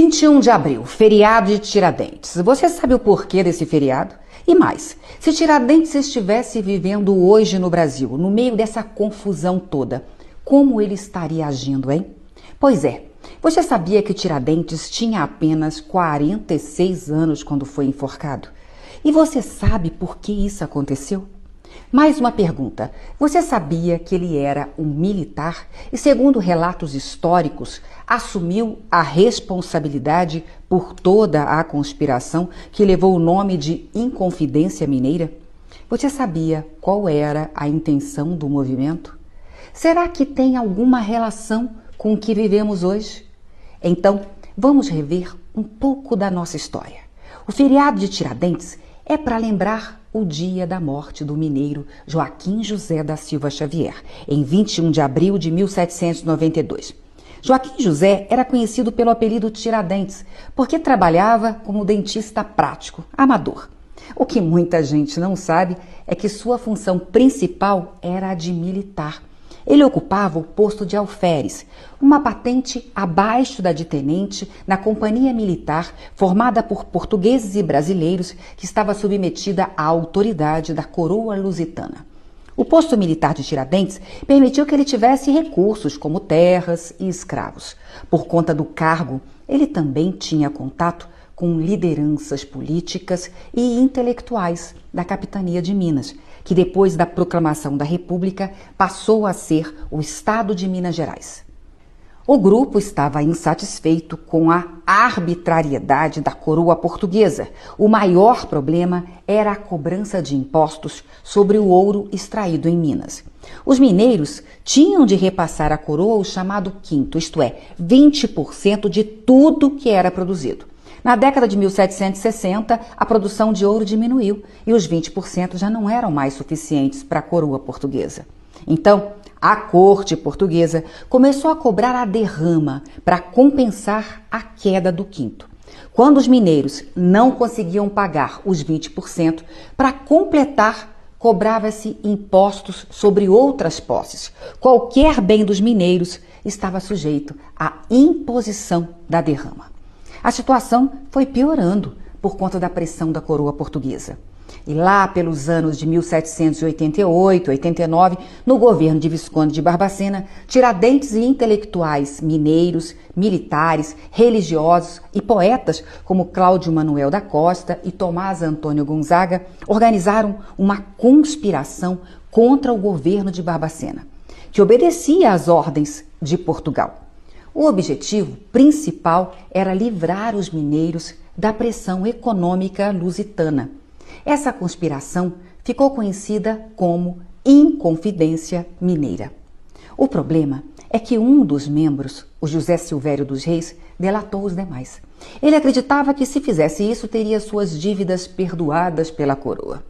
21 de abril, feriado de Tiradentes. Você sabe o porquê desse feriado? E mais, se Tiradentes estivesse vivendo hoje no Brasil, no meio dessa confusão toda, como ele estaria agindo, hein? Pois é, você sabia que Tiradentes tinha apenas 46 anos quando foi enforcado? E você sabe por que isso aconteceu? Mais uma pergunta. Você sabia que ele era um militar e, segundo relatos históricos, assumiu a responsabilidade por toda a conspiração que levou o nome de Inconfidência Mineira? Você sabia qual era a intenção do movimento? Será que tem alguma relação com o que vivemos hoje? Então, vamos rever um pouco da nossa história. O feriado de Tiradentes é para lembrar o dia da morte do mineiro Joaquim José da Silva Xavier, em 21 de abril de 1792. Joaquim José era conhecido pelo apelido Tiradentes, porque trabalhava como dentista prático, amador. O que muita gente não sabe é que sua função principal era a de militar. Ele ocupava o posto de alferes, uma patente abaixo da de tenente na companhia militar formada por portugueses e brasileiros que estava submetida à autoridade da coroa lusitana. O posto militar de Tiradentes permitiu que ele tivesse recursos como terras e escravos. Por conta do cargo, ele também tinha contato com lideranças políticas e intelectuais da capitania de Minas, que depois da proclamação da República passou a ser o Estado de Minas Gerais. O grupo estava insatisfeito com a arbitrariedade da coroa portuguesa. O maior problema era a cobrança de impostos sobre o ouro extraído em Minas. Os mineiros tinham de repassar à coroa o chamado quinto, isto é, 20% de tudo que era produzido. Na década de 1760, a produção de ouro diminuiu e os 20% já não eram mais suficientes para a coroa portuguesa. Então, a corte portuguesa começou a cobrar a derrama para compensar a queda do quinto. Quando os mineiros não conseguiam pagar os 20%, para completar, cobrava-se impostos sobre outras posses. Qualquer bem dos mineiros estava sujeito à imposição da derrama. A situação foi piorando por conta da pressão da coroa portuguesa. E lá pelos anos de 1788, 89, no governo de Visconde de Barbacena, Tiradentes e intelectuais mineiros, militares, religiosos e poetas como Cláudio Manuel da Costa e Tomás Antônio Gonzaga organizaram uma conspiração contra o governo de Barbacena, que obedecia às ordens de Portugal. O objetivo principal era livrar os mineiros da pressão econômica lusitana. Essa conspiração ficou conhecida como Inconfidência Mineira. O problema é que um dos membros, o José Silvério dos Reis, delatou os demais. Ele acreditava que se fizesse isso teria suas dívidas perdoadas pela coroa.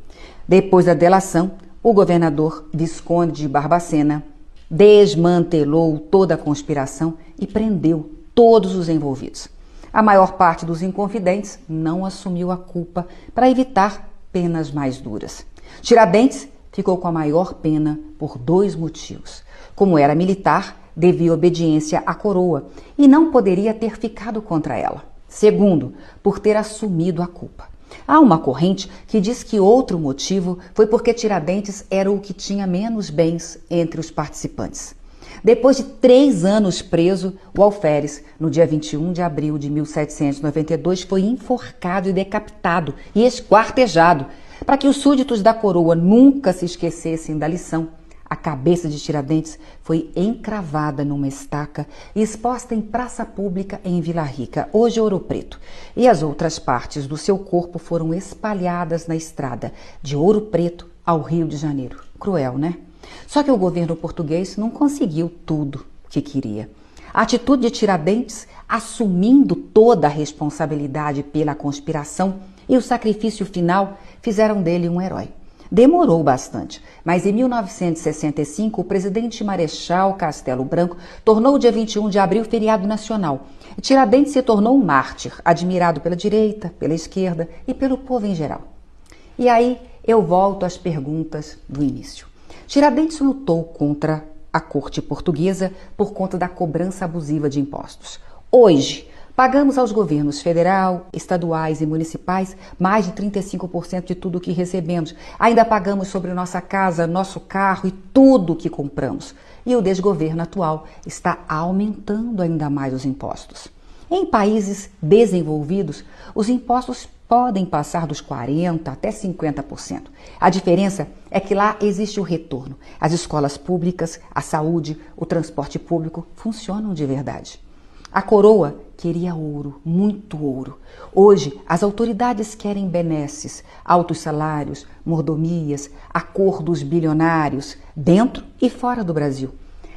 Depois da delação, o governador Visconde de Barbacena desmantelou toda a conspiração e prendeu todos os envolvidos. A maior parte dos inconfidentes não assumiu a culpa para evitar penas mais duras. Tiradentes ficou com a maior pena por 2 motivos. Como era militar, devia obediência à coroa e não poderia ter ficado contra ela. Segundo, por ter assumido a culpa. Há uma corrente que diz que outro motivo foi porque Tiradentes era o que tinha menos bens entre os participantes. Depois de 3 anos preso, o alferes, no dia 21 de abril de 1792, foi enforcado e decapitado e esquartejado. Para que os súditos da coroa nunca se esquecessem da lição, a cabeça de Tiradentes foi encravada numa estaca e exposta em praça pública em Vila Rica, hoje Ouro Preto. E as outras partes do seu corpo foram espalhadas na estrada de Ouro Preto ao Rio de Janeiro. Cruel, né? Só que o governo português não conseguiu tudo o que queria. A atitude de Tiradentes, assumindo toda a responsabilidade pela conspiração e o sacrifício final, fizeram dele um herói. Demorou bastante, mas em 1965 o presidente Marechal Castelo Branco tornou o dia 21 de abril feriado nacional. E Tiradentes se tornou um mártir, admirado pela direita, pela esquerda e pelo povo em geral. E aí eu volto às perguntas do início. Tiradentes lutou contra a corte portuguesa por conta da cobrança abusiva de impostos. Hoje, Pagamos aos governos federal, estaduais e municipais mais de 35% de tudo o que recebemos. Ainda pagamos sobre nossa casa, nosso carro e tudo o que compramos. E o desgoverno atual está aumentando ainda mais os impostos. Em países desenvolvidos, os impostos podem passar dos 40% até 50%. A diferença é que lá existe o retorno. As escolas públicas, a saúde, o transporte público funcionam de verdade. A coroa queria ouro, muito ouro. Hoje, as autoridades querem benesses, altos salários, mordomias, acordos bilionários, dentro e fora do Brasil.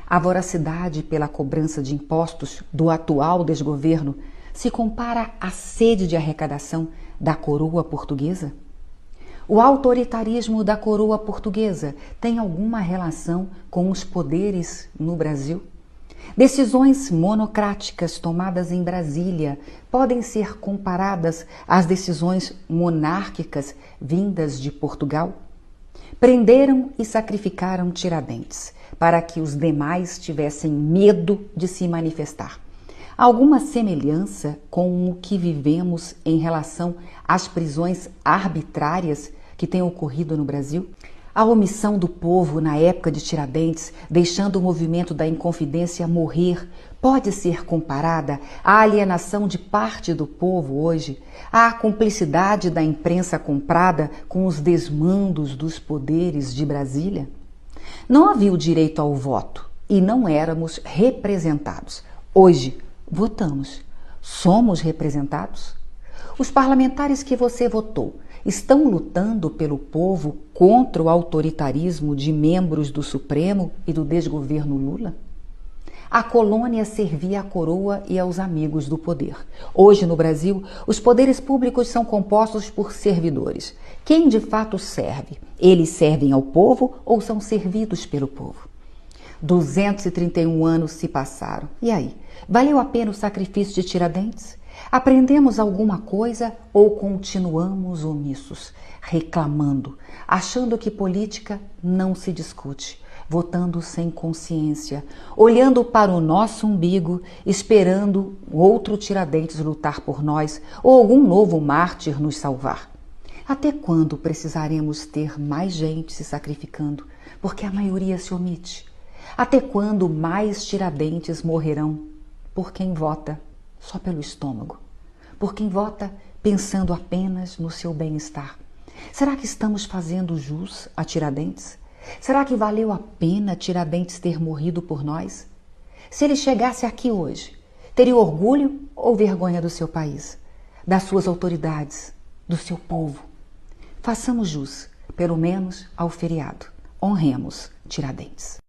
A voracidade pela cobrança de impostos do atual desgoverno se compara à sede de arrecadação da coroa portuguesa? O autoritarismo da coroa portuguesa tem alguma relação com os poderes no Brasil? Decisões monocráticas tomadas em Brasília podem ser comparadas às decisões monárquicas vindas de Portugal? Prenderam e sacrificaram Tiradentes para que os demais tivessem medo de se manifestar. Há alguma semelhança com o que vivemos em relação às prisões arbitrárias que têm ocorrido no Brasil? A omissão do povo na época de Tiradentes, deixando o movimento da Inconfidência morrer, pode ser comparada à alienação de parte do povo hoje, à cumplicidade da imprensa comprada com os desmandos dos poderes de Brasília? Não havia o direito ao voto e não éramos representados. Hoje, votamos. Somos representados? Os parlamentares que você votou estão lutando pelo povo contra o autoritarismo de membros do Supremo e do desgoverno Lula? A colônia servia à coroa e aos amigos do poder. Hoje, no Brasil, os poderes públicos são compostos por servidores. Quem de fato serve? Eles servem ao povo ou são servidos pelo povo? 231 anos se passaram. E aí? Valeu a pena o sacrifício de Tiradentes? Aprendemos alguma coisa ou continuamos omissos, reclamando, achando que política não se discute, votando sem consciência, olhando para o nosso umbigo, esperando outro Tiradentes lutar por nós ou algum novo mártir nos salvar? Até quando precisaremos ter mais gente se sacrificando, porque a maioria se omite? Até quando mais Tiradentes morrerão por quem vota só pelo estômago? Por quem vota pensando apenas no seu bem-estar? Será que estamos fazendo jus a Tiradentes? Será que valeu a pena Tiradentes ter morrido por nós? Se ele chegasse aqui hoje, teria orgulho ou vergonha do seu país, das suas autoridades, do seu povo? Façamos jus, pelo menos ao feriado. Honremos Tiradentes.